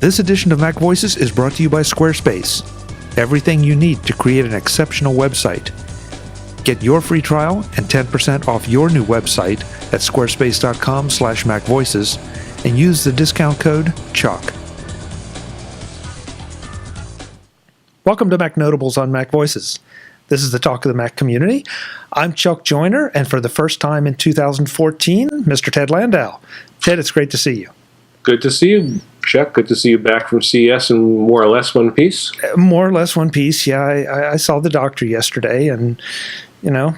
This edition of MacVoices is brought to you by Squarespace. Everything you need to create an exceptional website. Get your free trial and 10% off your new website at squarespace.com/MacVoices and use the discount code CHALK. Welcome to Mac Notables on MacVoices. This is the talk of the Mac community. I'm Chuck Joyner, and for the first time in 2014, Mr. Ted Landau. Ted, it's great to see you. Good to see you, Chuck. Good to see you back from CES in more or less one piece. More or less one piece, yeah. I saw the doctor yesterday and,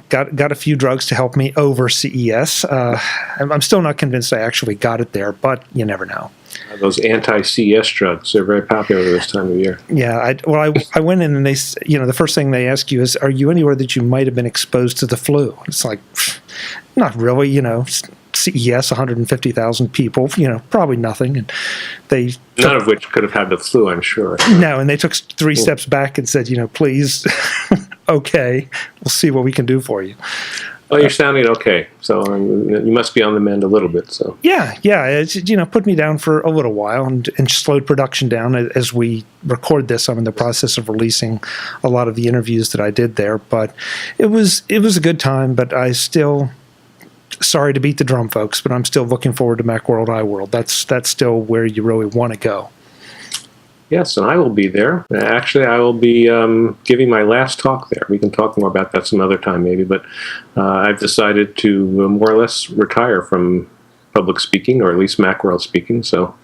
got a few drugs to help me over CES. I'm still not convinced I actually got it there, but you never know. Those anti-CES drugs, they're very popular this time of year. Yeah, I went in and they, the first thing they ask you is, are you anywhere that you might have been exposed to the flu? It's like, not really, CES, 150,000 people, probably nothing. And none of which could have had the flu, I'm sure. No, and they took three steps back and said, please, okay, we'll see what we can do for you. Well, you're sounding okay, so you must be on the mend a little bit. So yeah, it's, put me down for a little while and slowed production down as we record this. I'm in the process of releasing a lot of the interviews that I did there, but it was a good time. But I still, sorry to beat the drum, folks, but I'm still looking forward to Macworld iWorld. That's still where you really want to go. Yes, and I will be there. Actually, I will be giving my last talk there. We can talk more about that some other time maybe, but I've decided to more or less retire from public speaking, or at least Macworld speaking, so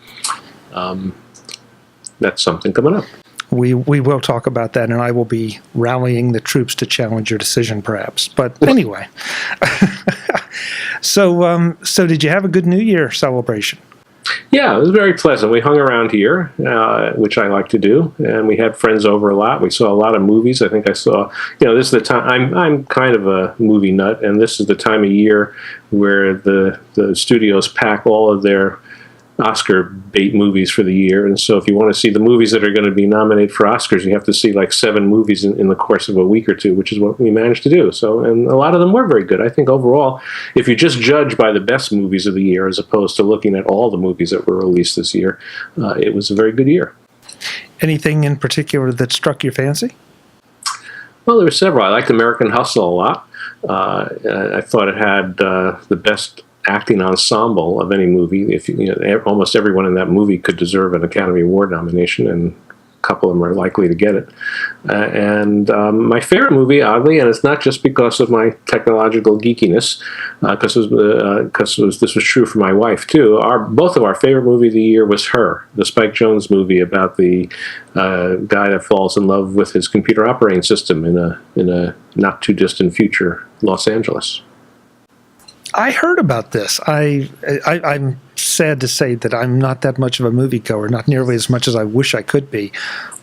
that's something coming up. We will talk about that, and I will be rallying the troops to challenge your decision, perhaps. But anyway, so did you have a good New Year celebration? Yeah, it was very pleasant. We hung around here, which I like to do, and we had friends over a lot. We saw a lot of movies. I think I saw, this is the time, I'm kind of a movie nut, and this is the time of year where the studios pack all of their Oscar bait movies for the year. And so if you want to see the movies that are going to be nominated for Oscars, you have to see like 7 movies in the course of a week or two, which is what we managed to do. So, and a lot of them were very good. I think overall, if you just judge by the best movies of the year as opposed to looking at all the movies that were released this year, it was a very good year. Anything in particular that struck your fancy? Well, there were several. I liked American Hustle a lot. I thought it had the best acting ensemble of any movie. If almost everyone in that movie could deserve an Academy Award nomination, and a couple of them are likely to get it. And my favorite movie, oddly, and it's not just because of my technological geekiness, because this was true for my wife too. Both of our favorite movie of the year was Her, the Spike Jonze movie about the guy that falls in love with his computer operating system in a not too distant future Los Angeles. I heard about this. I'm sad to say that I'm not that much of a moviegoer, not nearly as much as I wish I could be.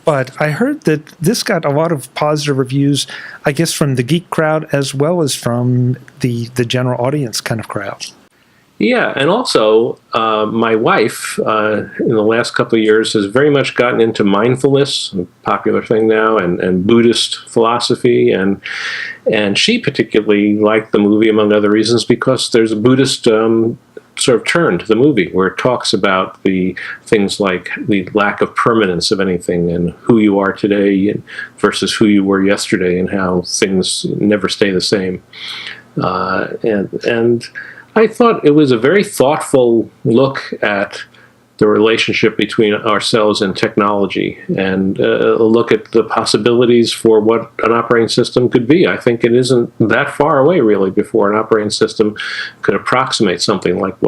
But I heard that this got a lot of positive reviews, I guess, from the geek crowd as well as from the general audience kind of crowd. Yeah, and also my wife, in the last couple of years, has very much gotten into mindfulness, a popular thing now, and Buddhist philosophy, and she particularly liked the movie, among other reasons, because there's a Buddhist sort of turn to the movie, where it talks about the things like the lack of permanence of anything and who you are today versus who you were yesterday, and how things never stay the same. And I thought it was a very thoughtful look at the relationship between ourselves and technology, and a look at the possibilities for what an operating system could be. I think it isn't that far away, really, before an operating system could approximate something like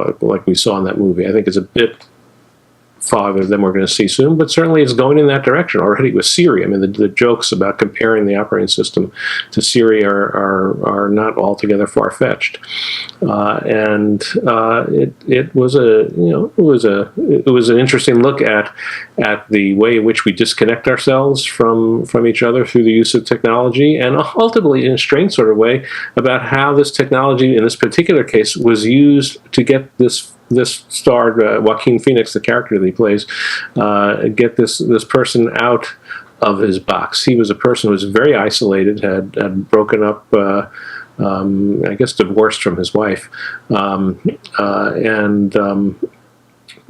we saw in that movie. I think it's a bit farther than we're going to see soon, but certainly it's going in that direction already with Siri. I mean, the jokes about comparing the operating system to Siri are not altogether far-fetched, and it was an interesting look at the way in which we disconnect ourselves from each other through the use of technology, and ultimately in a strange sort of way about how this technology in this particular case was used to get this star, Joaquin Phoenix, the character that he plays, get this person out of his box. He was a person who was very isolated, had broken up, I guess divorced from his wife, and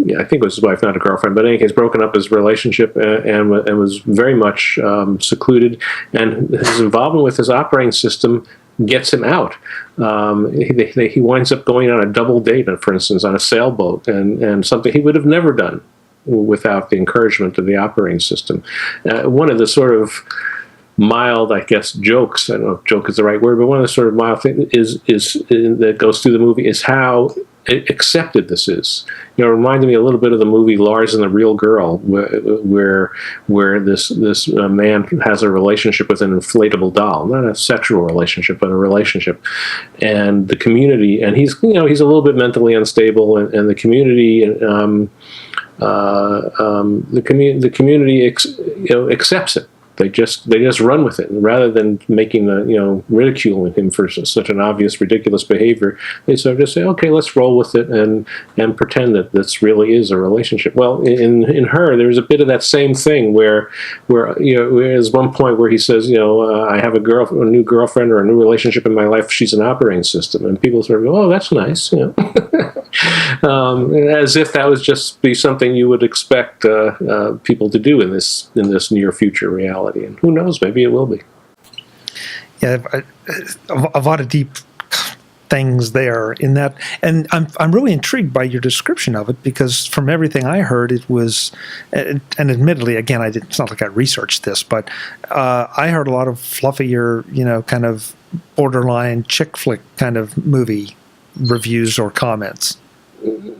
yeah, I think it was his wife, not a girlfriend, but in any case, broken up his relationship and was very much secluded. And his involvement with his operating system gets him out. He winds up going on a double date, for instance, on a sailboat, and something he would have never done without the encouragement of the operating system. One of the sort of mild, I guess, jokes, I don't know if joke is the right word, but one of the sort of mild things that goes through the movie is how accepted this is. It reminded me a little bit of the movie Lars and the Real Girl, where this man has a relationship with an inflatable doll, not a sexual relationship, but a relationship, and the community, and he's a little bit mentally unstable, and the community, the community accepts it. They just run with it, and rather than making ridiculing him for such an obvious, ridiculous behavior, they sort of just say, "Okay, let's roll with it and pretend that this really is a relationship." Well, in her, there's a bit of that same thing where there's one point where he says, "I have a new girlfriend or a new relationship in my life. She's an operating system," and people sort of go, "Oh, that's nice," as if that would just be something you would expect people to do in this near future reality. And who knows, maybe it will be. Yeah, a lot of deep things there in that, and I'm really intrigued by your description of it, because from everything I heard, it was, and admittedly, again, it's not like I researched this, but I heard a lot of fluffier, kind of borderline chick flick kind of movie reviews or comments.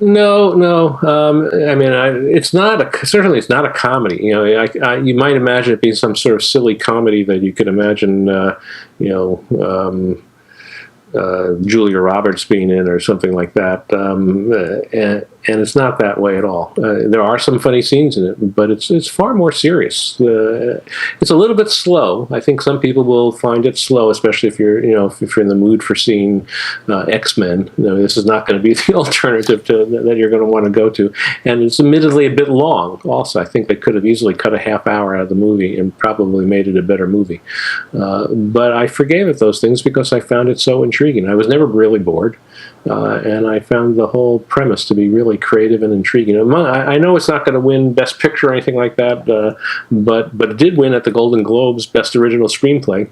No. I mean, it's not certainly it's not a comedy. You might imagine it being some sort of silly comedy that you could imagine, Julia Roberts being in or something like that. And it's not that way at all. There are some funny scenes in it, but it's far more serious. It's a little bit slow. I think some people will find it slow, especially if you're in the mood for seeing X-Men. This is not going to be the alternative that you're going to want to go to. And it's admittedly a bit long. Also, I think they could have easily cut a half hour out of the movie and probably made it a better movie. But I forgave it those things because I found it so intriguing. I was never really bored. And I found the whole premise to be really creative and intriguing. I know it's not going to win Best Picture or anything like that, but it did win at the Golden Globes Best Original Screenplay,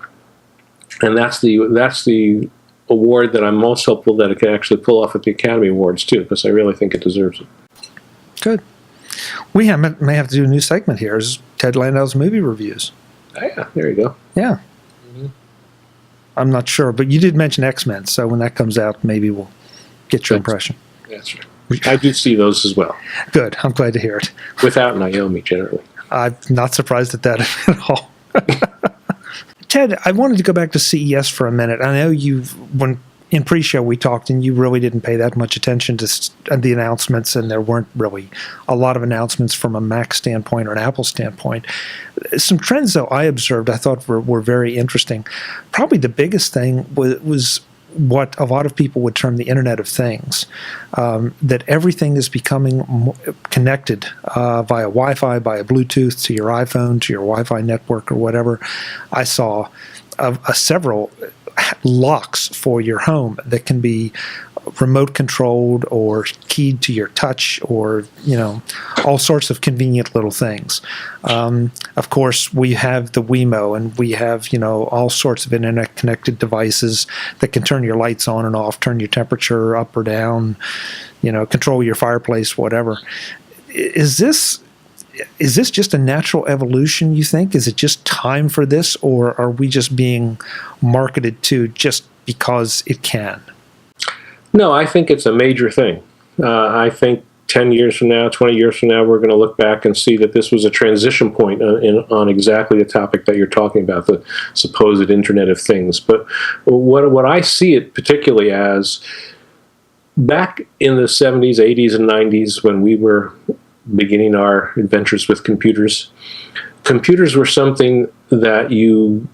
and that's the award that I'm most hopeful that it can actually pull off at the Academy Awards too, because I really think it deserves it. Good. We may have to do a new segment here. Is Ted Landau's movie reviews? Oh, yeah, there you go. Yeah. Mm-hmm. I'm not sure, but you did mention X-Men, so when that comes out, maybe we'll get your impression. That's right. I do see those as well. Good. I'm glad to hear it. Without Naomi, generally. I'm not surprised at that at all. Ted, I wanted to go back to CES for a minute. I know when in pre-show we talked, and you really didn't pay that much attention to the announcements, and there weren't really a lot of announcements from a Mac standpoint or an Apple standpoint. Some trends, though, I observed I thought were very interesting. Probably the biggest thing was what a lot of people would term the Internet of Things, that everything is becoming connected via Wi-Fi, via Bluetooth to your iPhone, to your Wi-Fi network or whatever. I saw several locks for your home that can be remote controlled or keyed to your touch, or all sorts of convenient little things. Of course, we have the Wemo, and we have all sorts of internet connected devices that can turn your lights on and off, turn your temperature up or down, control your fireplace, whatever. Is this just a natural evolution, you think? Is it just time for this, or are we just being marketed to just because it can? No, I think it's a major thing. I think 10 years from now, 20 years from now, we're going to look back and see that this was a transition point on exactly the topic that you're talking about, the supposed Internet of Things. But what I see it particularly as, back in the 70s, 80s, and 90s, when we were beginning our adventures with computers were something that you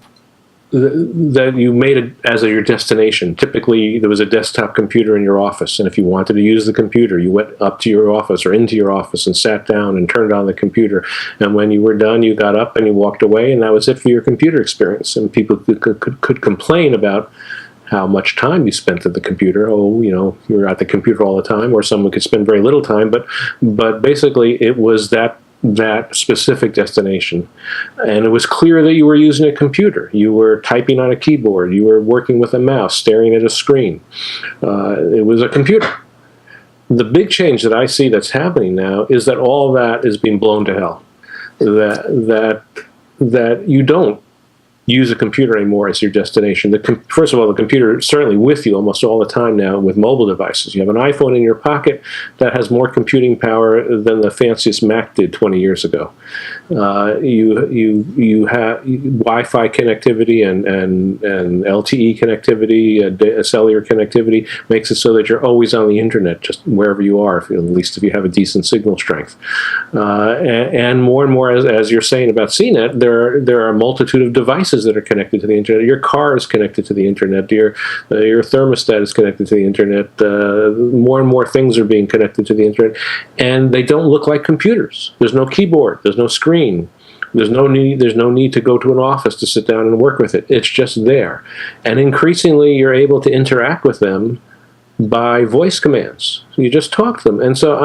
made it as your destination. Typically, there was a desktop computer in your office, and if you wanted to use the computer, you went up to your office or into your office and sat down and turned on the computer. And when you were done, you got up and you walked away, and that was it for your computer experience. And people could complain about how much time you spent at the computer. Oh, you're at the computer all the time, or someone could spend very little time. But basically, it was that specific destination, and it was clear that you were using a computer. You were typing on a keyboard. You were working with a mouse, staring at a screen. It was a computer. The big change that I see that's happening now is that all that is being blown to hell. That you don't use a computer anymore as your destination. First of all, the computer is certainly with you almost all the time now with mobile devices. You have an iPhone in your pocket that has more computing power than the fanciest Mac did 20 years ago. You have Wi-Fi connectivity and LTE connectivity, cellular connectivity makes it so that you're always on the internet, just wherever you are, at least if you have a decent signal strength. And more, as you're saying about CNET, there are a multitude of devices that are connected to the internet. Your car is connected to the internet. Your thermostat is connected to the internet. More and more things are being connected to the internet, and they don't look like computers. There's no keyboard. There's no screen. There's no need to go to an office to sit down and work with it. It's just there, and increasingly you're able to interact with them by voice commands. You just talk to them. And so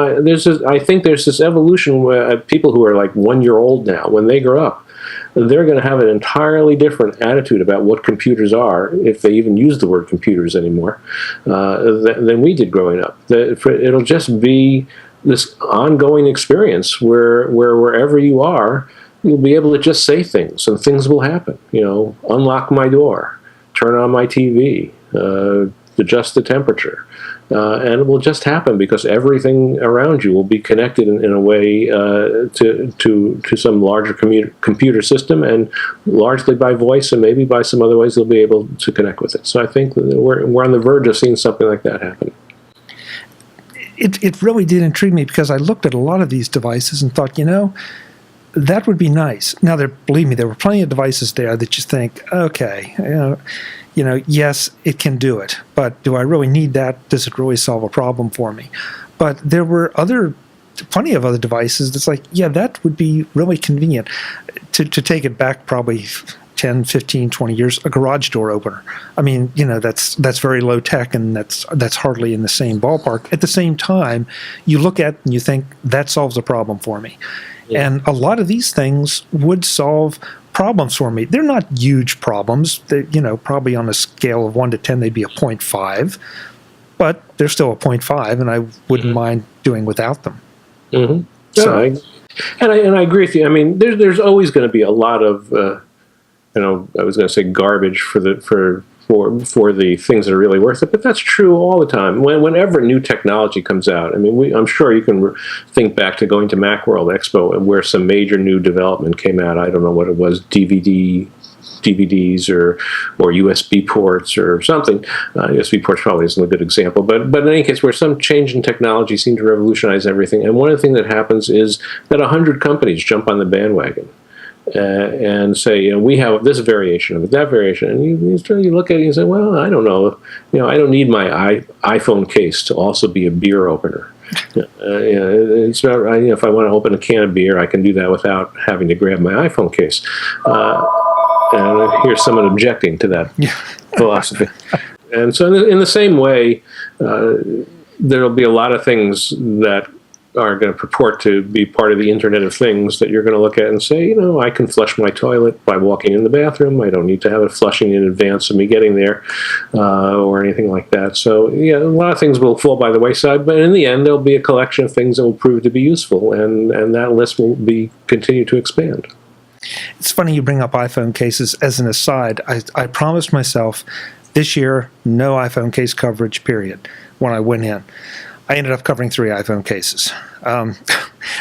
I think there's this evolution where people who are like 1 year old now, when they grow up, they're going to have an entirely different attitude about what computers are, if they even use the word computers anymore, than we did growing up. It'll just be this ongoing experience where wherever you are, you'll be able to just say things, and things will happen. Unlock my door, turn on my TV, adjust the temperature. And it will just happen because everything around you will be connected in a way to some larger computer system, and largely by voice, and maybe by some other ways they'll be able to connect with it. So I think that we're on the verge of seeing something like that happen. It really did intrigue me, because I looked at a lot of these devices and thought, that would be nice. Now, believe me, there were plenty of devices there that you think, okay, yes, it can do it, but do I really need that? Does it really solve a problem for me? But there were plenty of other devices that's like, yeah, that would be really convenient. To take it back probably 10, 15, 20 years, a garage door opener. I mean, that's very low tech, and that's hardly in the same ballpark. At the same time, you look at it and you think, that solves a problem for me. Yeah. And a lot of these things would solve problems for me. They're not huge problems. They, probably on a scale of 1 to 10, they'd be a 0.5, but they're still a 0.5, and I wouldn't mind doing without them. Mm-hmm. So, I agree with you. I mean, there's always going to be a lot of, I was going to say garbage for the things that are really worth it, but that's true all the time. Whenever new technology comes out, I mean, I'm sure you can think back to going to Macworld Expo where some major new development came out. I don't know what it was, DVDs or USB ports or something. USB ports probably isn't a good example, but in any case, where some change in technology seemed to revolutionize everything. And one of the things that happens is that 100 companies jump on the bandwagon. And say, we have this variation of it, that variation, and you look at it and you say, well, I don't know, I don't need my iPhone case to also be a beer opener. It's not, if I want to open a can of beer, I can do that without having to grab my iPhone case. And here's someone objecting to that philosophy. And so, in the same way, there'll be a lot of things that are going to purport to be part of the Internet of Things that you're going to look at and say, I can flush my toilet by walking in the bathroom. I don't need to have it flushing in advance of me getting there, or anything like that. So, a lot of things will fall by the wayside, but in the end, there'll be a collection of things that will prove to be useful, and that list will continue to expand. It's funny you bring up iPhone cases. As an aside, I promised myself this year, no iPhone case coverage, period, when I went in. I ended up covering 3 iPhone cases.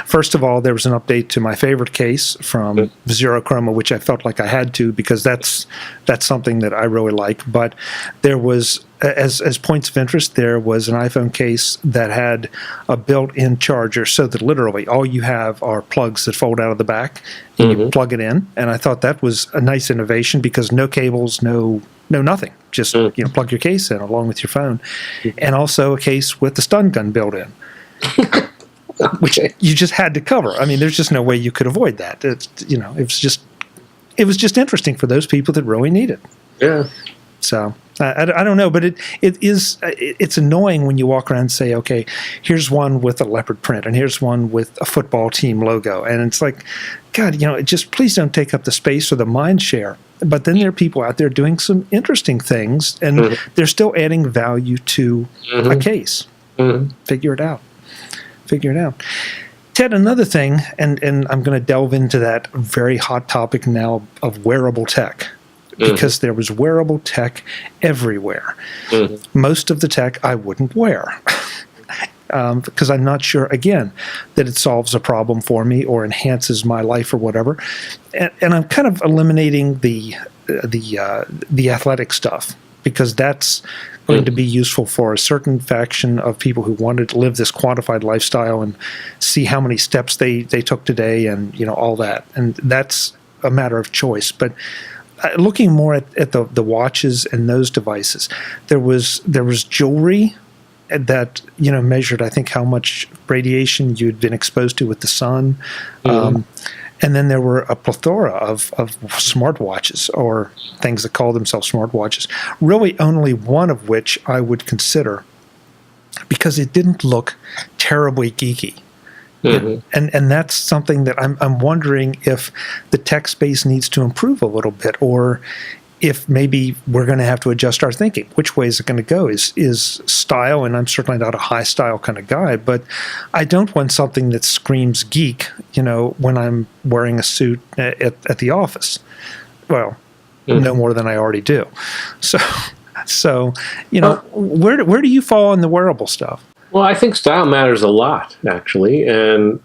First of all, there was an update to my favorite case from Zero Chroma, which I felt like I had to, because that's something that I really like. But there was, as points of interest, there was an iPhone case that had a built-in charger, so that literally all you have are plugs that fold out of the back, and you plug it in. And I thought that was a nice innovation, because no cables, no nothing. Just plug your case in along with your phone, and also a case with the stun gun built in, which you just had to cover. I mean, there's just no way you could avoid that. It was just interesting for those people that really need it. Yeah. So I don't know, but it's annoying when you walk around and say, okay, here's one with a leopard print, and here's one with a football team logo, and it's like, God, just please don't take up the space or the mind share. But then there are people out there doing some interesting things, and they're still adding value to a case. Figure it out. Ted, another thing, and I'm going to delve into that very hot topic now of wearable tech. Because there was wearable tech everywhere. Most of the tech I wouldn't wear because I'm not sure, again, that it solves a problem for me or enhances my life or whatever. And I'm kind of eliminating the athletic stuff because that's going to be useful for a certain faction of people who wanted to live this quantified lifestyle and see how many steps they took today and all that. And that's a matter of choice. But looking more at the watches and those devices, there was jewelry that measured, I think, how much radiation you'd been exposed to with the sun, and then there were a plethora of smartwatches or things that call themselves smartwatches. Really, only one of which I would consider because it didn't look terribly geeky. And that's something that I'm wondering if the tech space needs to improve a little bit, or if maybe we're going to have to adjust our thinking. Which way is it going to go? Is style, and I'm certainly not a high style kind of guy, but I don't want something that screams geek, when I'm wearing a suit at the office. Well, no more than I already do. So where do you fall in the wearable stuff? Well, I think style matters a lot, actually. And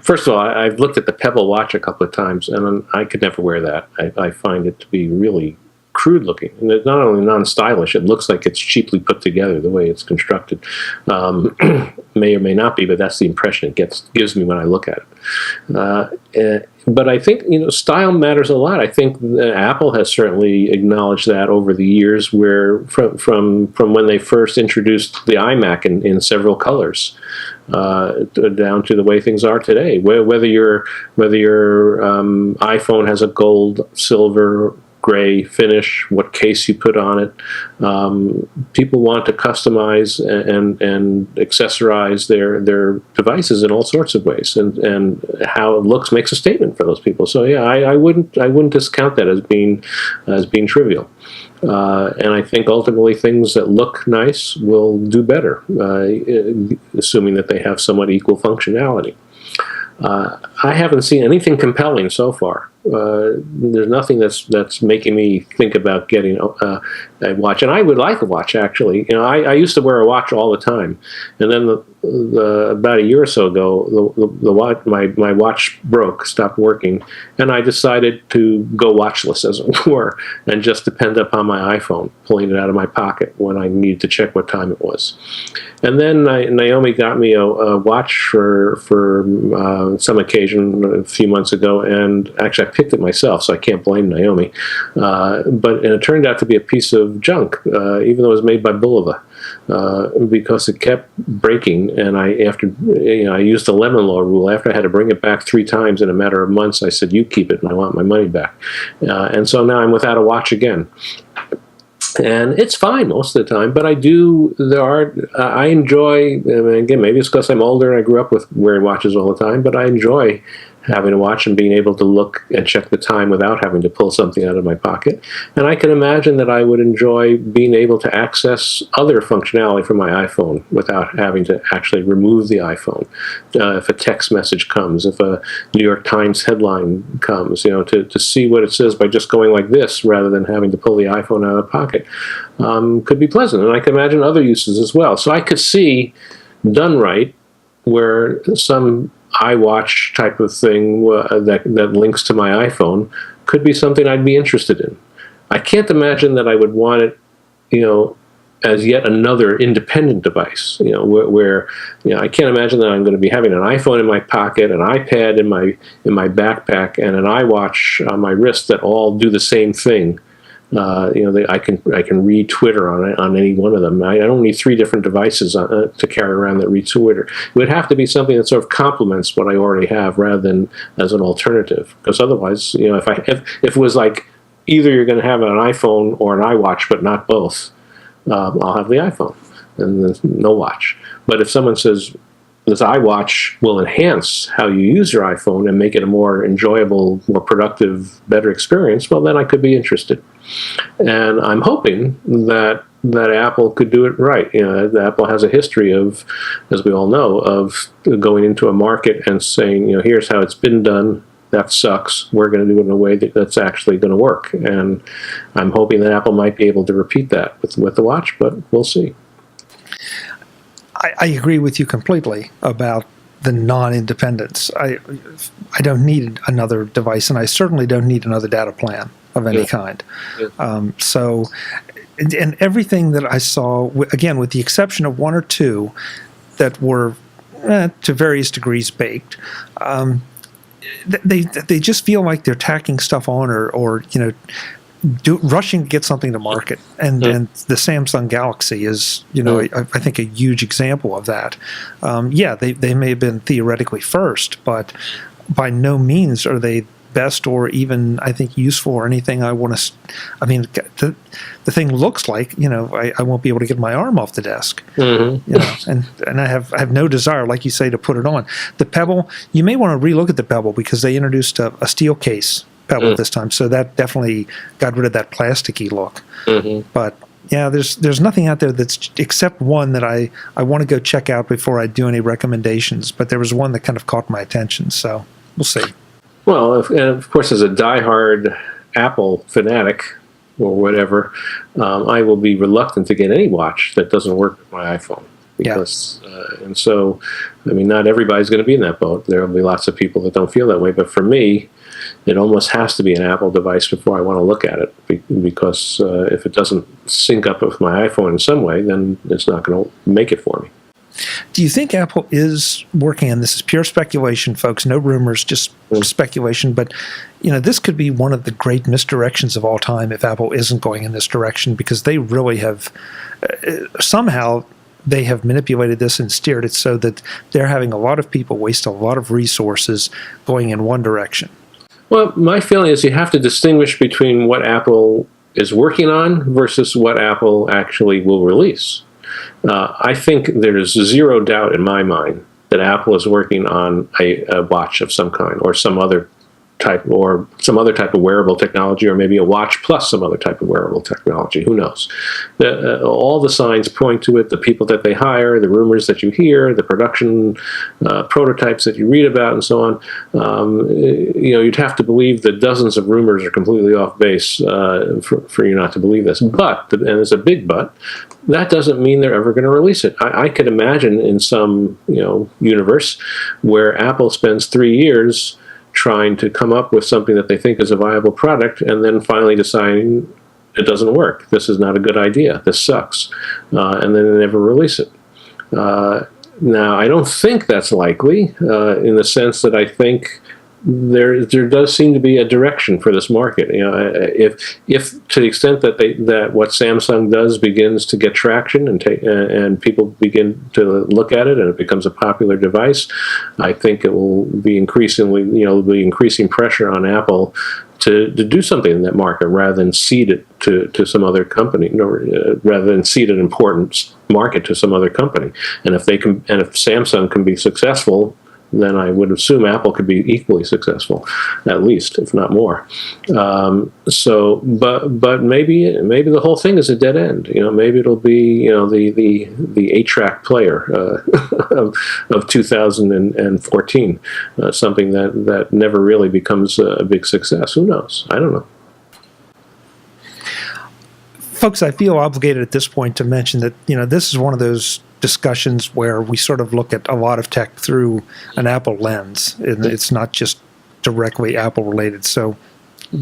first of all, I've looked at the Pebble watch a couple of times, and I could never wear that. I find it to be really crude looking. And it's not only non-stylish, it looks like it's cheaply put together the way it's constructed. May or may not be, but that's the impression it gives me when I look at it. But I think style matters a lot. I think Apple has certainly acknowledged that over the years, where from when they first introduced the iMac in several colors, down to the way things are today. Whether your iPhone has a gold, silver, gray finish, what case you put on it. People want to customize and accessorize their devices in all sorts of ways, and how it looks makes a statement for those people. So yeah, I wouldn't discount that as being trivial. And I think ultimately things that look nice will do better, assuming that they have somewhat equal functionality. I haven't seen anything compelling so far. There's nothing that's making me think about getting a watch, and I would like a watch actually. I used to wear a watch all the time, and then about a year or so ago, my watch stopped working, and I decided to go watchless, as it were, and just depend upon my iPhone, pulling it out of my pocket when I needed to check what time it was. And then Naomi got me a watch for some occasion a few months ago, and actually I picked it myself, so I can't blame Naomi. But it turned out to be a piece of junk, even though it was made by Bulova. Because it kept breaking, and I used the lemon law rule. After I had to bring it back 3 times in a matter of months, I said, "You keep it, and I want my money back." And so now I'm without a watch again. And it's fine most of the time, but I enjoy, again, maybe it's because I'm older and I grew up with wearing watches all the time, but I enjoy having a watch and being able to look and check the time without having to pull something out of my pocket. And I can imagine that I would enjoy being able to access other functionality from my iPhone without having to actually remove the iPhone. If a text message comes, if a New York Times headline comes, to see what it says by just going like this rather than having to pull the iPhone out of the pocket, could be pleasant. And I can imagine other uses as well. So I could see, done right, where some iWatch type of thing that links to my iPhone could be something I'd be interested in. I can't imagine that I would want it, as yet another independent device. Where I can't imagine that I'm going to be having an iPhone in my pocket, an iPad in my backpack, and an iWatch on my wrist that all do the same thing. I can read Twitter on any one of them. I don't need 3 different devices to carry around that read Twitter. It would have to be something that sort of complements what I already have, rather than as an alternative. Because otherwise, if it was like either you're going to have an iPhone or an iWatch, but not both, I'll have the iPhone and there's no watch. But if someone says this iWatch will enhance how you use your iPhone and make it a more enjoyable, more productive, better experience, well, then I could be interested. And I'm hoping that Apple could do it right. Apple has a history of, as we all know, of going into a market and saying, here's how it's been done. That sucks. We're going to do it in a way that's actually going to work. And I'm hoping that Apple might be able to repeat that with the watch, but we'll see. I agree with you completely about the non-independence. I don't need another device, and I certainly don't need another data plan of any kind. Yeah. And everything that I saw, again, with the exception of one or two that were to various degrees baked, they just feel like they're tacking stuff on or rushing to get something to market. And the Samsung Galaxy is, I think a huge example of that. They may have been theoretically first, but by no means are they best or even, I think, useful or anything I want to. I mean, the thing looks like, I won't be able to get my arm off the desk. Mm-hmm. And I have no desire, like you say, to put it on. The Pebble, you may want to relook at the Pebble because they introduced a steel case Pebble this time, so that definitely got rid of that plasticky look. Mm-hmm. But yeah, there's nothing out there that's except one that I want to go check out before I do any recommendations. But there was one that kind of caught my attention, so we'll see. Well, and of course, as a diehard Apple fanatic or whatever, I will be reluctant to get any watch that doesn't work with my iPhone. Because, and so, I mean, not everybody's going to be in that boat. There will be lots of people that don't feel that way. But for me, it almost has to be an Apple device before I want to look at it. Because if it doesn't sync up with my iPhone in some way, then it's not going to make it for me. Do you think Apple is working, and this is pure speculation, folks, no rumors, just speculation, but this could be one of the great misdirections of all time if Apple isn't going in this direction, because they really have, somehow they have manipulated this and steered it so that they're having a lot of people waste a lot of resources going in one direction. Well, my feeling is you have to distinguish between what Apple is working on versus what Apple actually will release. I think there's zero doubt in my mind that Apple is working on a watch of some kind or some other type of wearable technology, or maybe a watch plus some other type of wearable technology. Who knows? All the signs point to it. The people that they hire, the rumors that you hear, the production prototypes that you read about, and so on. You'd have to believe that dozens of rumors are completely off base for you not to believe this. But, and there's a big but, that doesn't mean they're ever going to release it. I could imagine in some universe where Apple spends 3 years trying to come up with something that they think is a viable product, and then finally deciding it doesn't work. This is not a good idea. This sucks. And then they never release it. Now, I don't think that's likely in the sense that I think there does seem to be a direction for this market. If to the extent that what Samsung does begins to get traction and people begin to look at it and it becomes a popular device, I think it will be increasing pressure on Apple to do something in that market rather than cede it to some other company, rather than cede an important market to some other company. And if Samsung can be successful, then I would assume Apple could be equally successful, at least, if not more. But maybe the whole thing is a dead end. Maybe it'll be the 8-track player of 2014, something that never really becomes a big success. Who knows? I don't know. Folks, I feel obligated at this point to mention that this is one of those discussions where we sort of look at a lot of tech through an Apple lens. It's not just directly Apple related. So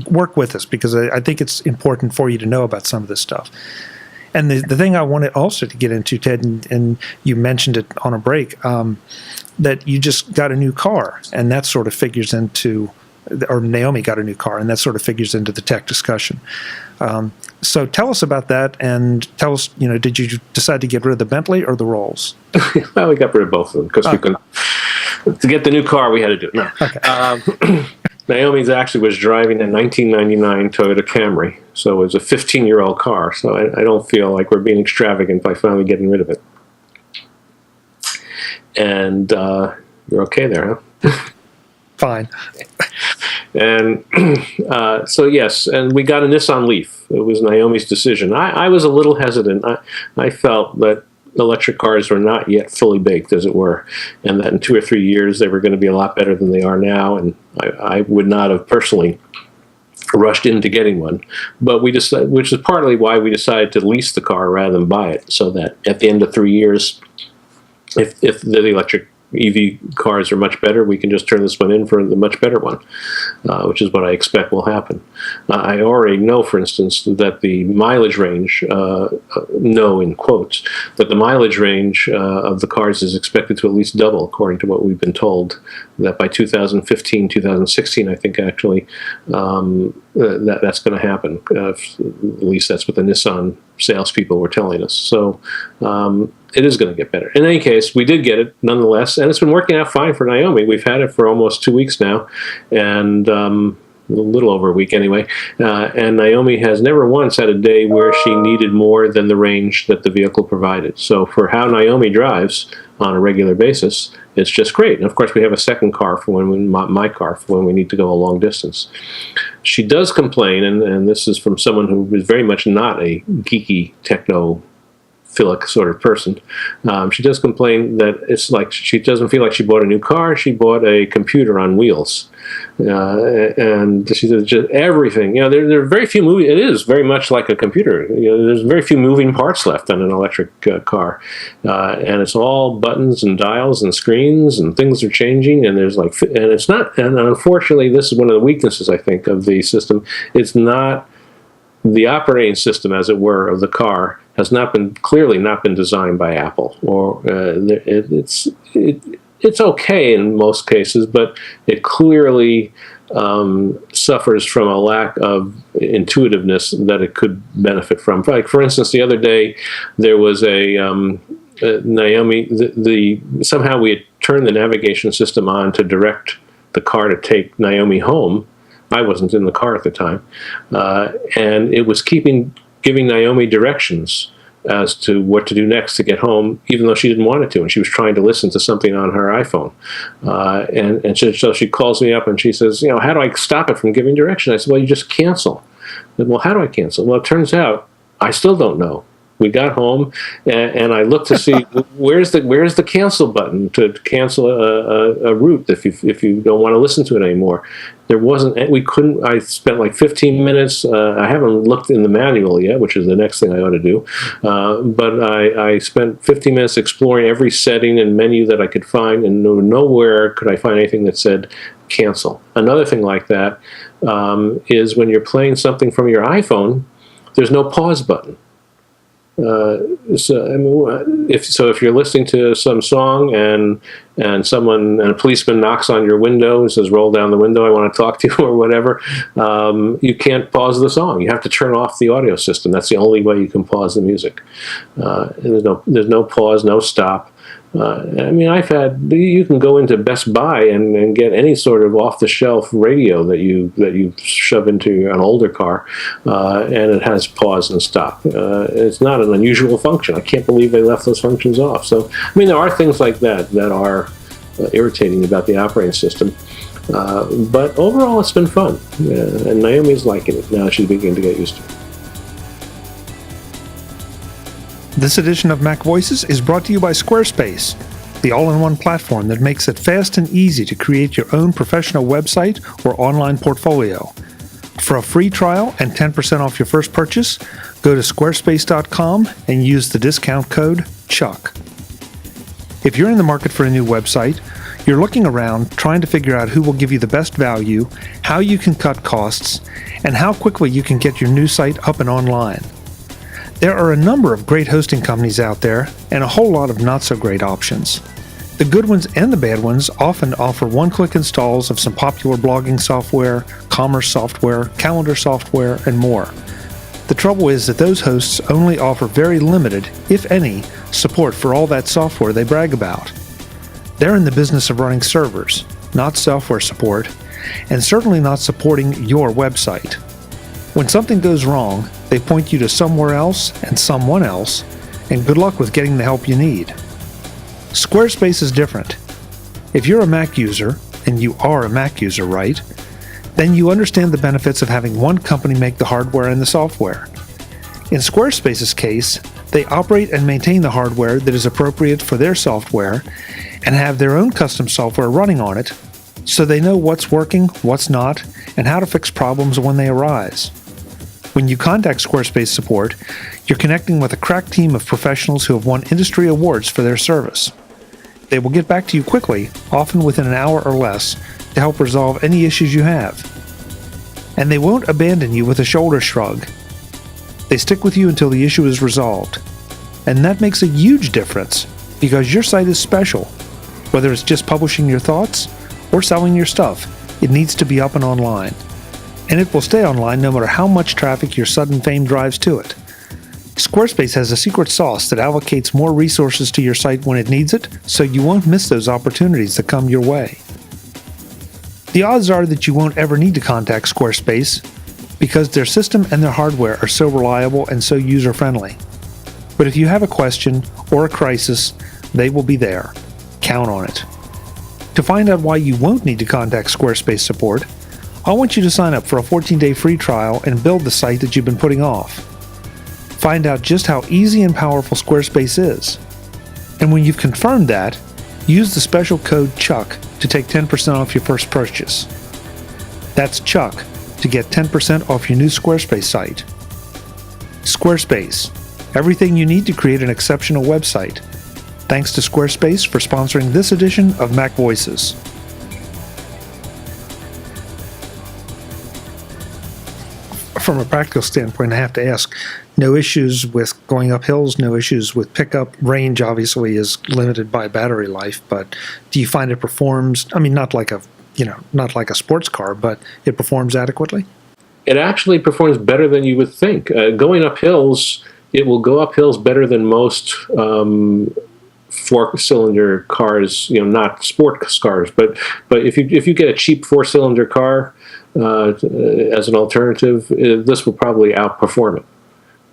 work with us, because I think it's important for you to know about some of this stuff. And the thing I wanted also to get into, Ted, and you mentioned it on a break, that you just got a new car, and that sort of figures into, or Naomi got a new car, and that sort of figures into the tech discussion. So tell us about that, and tell us, did you decide to get rid of the Bentley or the Rolls? Well, we got rid of both of them because we couldn't. To get the new car, we had to do it. No. Okay. Naomi's actually was driving a 1999 Toyota Camry, so it was a 15-year-old car. So I don't feel like we're being extravagant by finally getting rid of it. And you're okay there, huh? Fine. And so yes, and we got a Nissan Leaf. It was Naomi's decision. I was a little hesitant. I felt that electric cars were not yet fully baked, as it were, and that in 2 or 3 years they were going to be a lot better than they are now. And I would not have personally rushed into getting one, but we decided, which is partly why we decided to lease the car rather than buy it, so that at the end of 3 years, if the electric EV cars are much better, we can just turn this one in for the much better one, which is what I expect will happen. I already know, for instance, that the mileage range, know in quotes, that the mileage range of the cars is expected to at least double, according to what we've been told, that by 2015, 2016, I think actually, that's going to happen. At least that's what the Nissan salespeople were telling us. So it is going to get better. In any case, we did get it nonetheless, and it's been working out fine for Naomi. We've had it for almost 2 weeks now, and a little over a week anyway. And Naomi has never once had a day where she needed more than the range that the vehicle provided. So for how Naomi drives on a regular basis, it's just great. And of course, we have a second car for when my car for when we need to go a long distance. She does complain, and this is from someone who is very much not a geeky technophilic sort of person. She does complain that it's like she doesn't feel like she bought a new car. She bought a computer on wheels. And she says just everything. There are very few moving. It is very much like a computer. There's very few moving parts left on an electric car, and it's all buttons and dials and screens, and things are changing. And there's and it's not. And unfortunately, this is one of the weaknesses, I think, of the system. It's not the operating system, as it were, of the car has clearly not been designed by Apple, or it's okay in most cases, but it clearly suffers from a lack of intuitiveness that it could benefit from. Like, for instance, the other day there was a Naomi. Somehow we had turned the navigation system on to direct the car to take Naomi home. I wasn't in the car at the time, and it was giving Naomi directions as to what to do next to get home, even though she didn't want it to, and she was trying to listen to something on her iPhone. And so she calls me up and she says, how do I stop it from giving direction? I said, well, you just cancel. I said, well, how do I cancel? Well, it turns out I still don't know. We got home, and I looked to see where's the cancel button to cancel a route if you don't want to listen to it anymore. There wasn't. We couldn't. I spent like 15 minutes. I haven't looked in the manual yet, which is the next thing I ought to do. But I spent 15 minutes exploring every setting and menu that I could find, and nowhere could I find anything that said cancel. Another thing like that is when you're playing something from your iPhone, there's no pause button. If you're listening to some song and a policeman knocks on your window and says, "Roll down the window, I want to talk to you," or whatever, you can't pause the song. You have to turn off the audio system. That's the only way you can pause the music. There's no pause, no stop. You can go into Best Buy and get any sort of off-the-shelf radio that you shove into an older car, and it has pause and stop. It's not an unusual function. I can't believe they left those functions off. So, there are things like that are irritating about the operating system. But overall, it's been fun, and Naomi's liking it now. She's beginning to get used to it. This edition of MacVoices is brought to you by Squarespace, the all-in-one platform that makes it fast and easy to create your own professional website or online portfolio. For a free trial and 10% off your first purchase, go to squarespace.com and use the discount code CHUCK. If you're in the market for a new website, you're looking around trying to figure out who will give you the best value, how you can cut costs, and how quickly you can get your new site up and online. There are a number of great hosting companies out there and a whole lot of not-so-great options. The good ones and the bad ones often offer one-click installs of some popular blogging software, commerce software, calendar software, and more. The trouble is that those hosts only offer very limited, if any, support for all that software they brag about. They're in the business of running servers, not software support, and certainly not supporting your website. When something goes wrong, they point you to somewhere else and someone else, and good luck with getting the help you need. Squarespace is different. If you're a Mac user, and you are a Mac user, right, then you understand the benefits of having one company make the hardware and the software. In Squarespace's case, they operate and maintain the hardware that is appropriate for their software and have their own custom software running on it, so they know what's working, what's not, and how to fix problems when they arise. When you contact Squarespace support, you're connecting with a crack team of professionals who have won industry awards for their service. They will get back to you quickly, often within an hour or less, to help resolve any issues you have. And they won't abandon you with a shoulder shrug. They stick with you until the issue is resolved. And that makes a huge difference, because your site is special. Whether it's just publishing your thoughts or selling your stuff, it needs to be up and online. And it will stay online no matter how much traffic your sudden fame drives to it. Squarespace has a secret sauce that allocates more resources to your site when it needs it, so you won't miss those opportunities that come your way. The odds are that you won't ever need to contact Squarespace, because their system and their hardware are so reliable and so user-friendly. But if you have a question or a crisis, they will be there. Count on it. To find out why you won't need to contact Squarespace support, I want you to sign up for a 14-day free trial and build the site that you've been putting off. Find out just how easy and powerful Squarespace is. And when you've confirmed that, use the special code CHUCK to take 10% off your first purchase. That's CHUCK to get 10% off your new Squarespace site. Squarespace, everything you need to create an exceptional website. Thanks to Squarespace for sponsoring this edition of MacVoices. From a practical standpoint, I have to ask, no issues with going up hills, no issues with pickup. Range obviously is limited by battery life, but do you find it performs, not like a sports car, but it performs adequately? It actually performs better than you would think. Going up hills, it will go up hills better than most four-cylinder cars, not sport cars, but if you get a cheap four-cylinder car as an alternative, this will probably outperform it.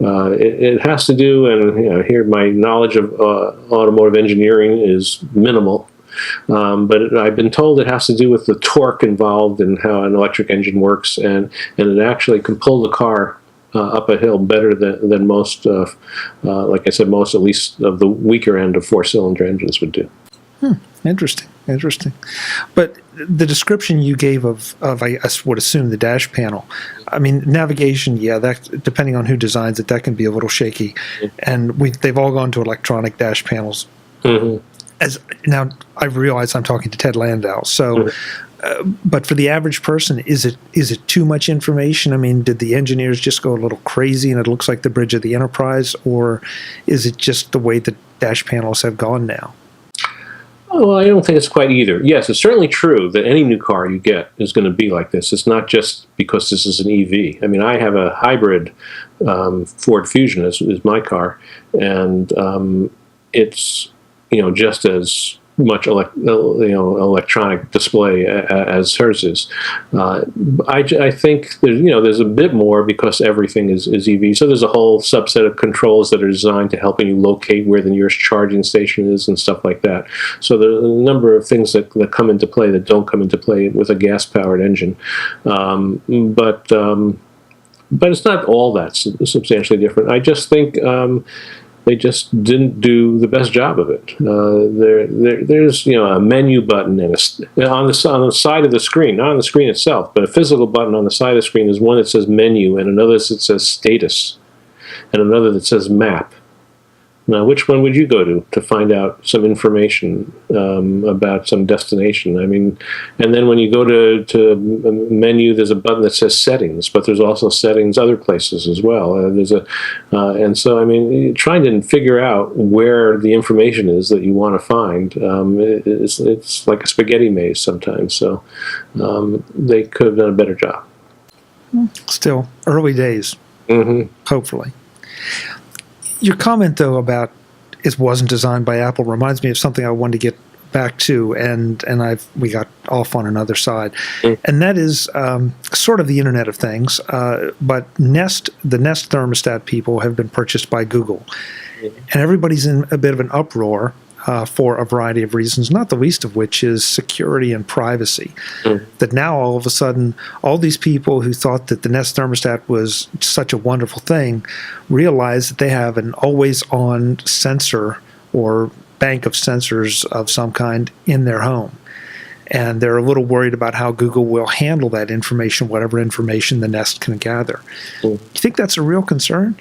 It has to do, and here my knowledge of automotive engineering is minimal, but I've been told it has to do with the torque involved in how an electric engine works, and it actually can pull the car up a hill better than most, like I said, most at least of the weaker end of four-cylinder engines would do. Interesting. But the description you gave of I would assume the dash panel, navigation, that depending on who designs it, that can be a little shaky. And they've all gone to electronic dash panels. Mm-hmm. As now, I realize I'm talking to Ted Landau. So, but for the average person, is it too much information? Did the engineers just go a little crazy and it looks like the bridge of the Enterprise, or is it just the way the dash panels have gone now? Oh, well, I don't think it's quite either. Yes, it's certainly true that any new car you get is going to be like this. It's not just because this is an EV. I have a hybrid Ford Fusion is my car, and it's just as much electronic display as hers is. I think there's a bit more because everything is EV. So there's a whole subset of controls that are designed to helping you locate where the nearest charging station is and stuff like that. So there's a number of things that come into play that don't come into play with a gas-powered engine. But it's not all that substantially different. I just think they just didn't do the best job of it. There's a menu button and on the side of the screen, not on the screen itself, but a physical button on the side of the screen. Is one that says menu and another that says status, and another that says map. Now, which one would you go to find out some information about some destination? And then when you go to menu, there's a button that says settings, but there's also settings other places as well. And so trying to figure out where the information is that you want to find, it's like a spaghetti maze sometimes. So they could have done a better job. Still, early days, hopefully. Your comment, though, about it wasn't designed by Apple reminds me of something I wanted to get back to, and we got off on another side, Mm. and that is sort of the Internet of Things. But the Nest thermostat people have been purchased by Google, and everybody's in a bit of an uproar for a variety of reasons, not the least of which is security and privacy. Mm. That now all of a sudden, all these people who thought that the Nest thermostat was such a wonderful thing realize that they have an always-on sensor or bank of sensors of some kind in their home. And they're a little worried about how Google will handle that information, whatever information the Nest can gather. Mm. You think that's a real concern?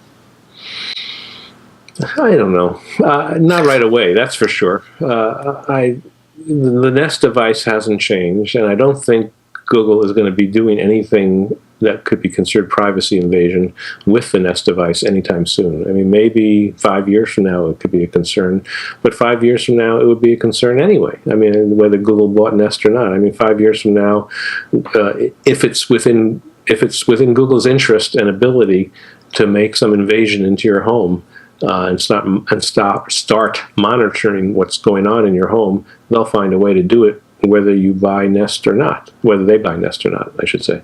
I don't know. Not right away, that's for sure. The Nest device hasn't changed, and I don't think Google is going to be doing anything that could be considered privacy invasion with the Nest device anytime soon. I mean, maybe 5 years from now it could be a concern, but 5 years from now it would be a concern anyway. I mean, whether Google bought Nest or not. I mean, 5 years from now, if it's within Google's interest and ability to make some invasion into your home, and start monitoring what's going on in your home, they'll find a way to do it, whether they buy Nest or not, I should say.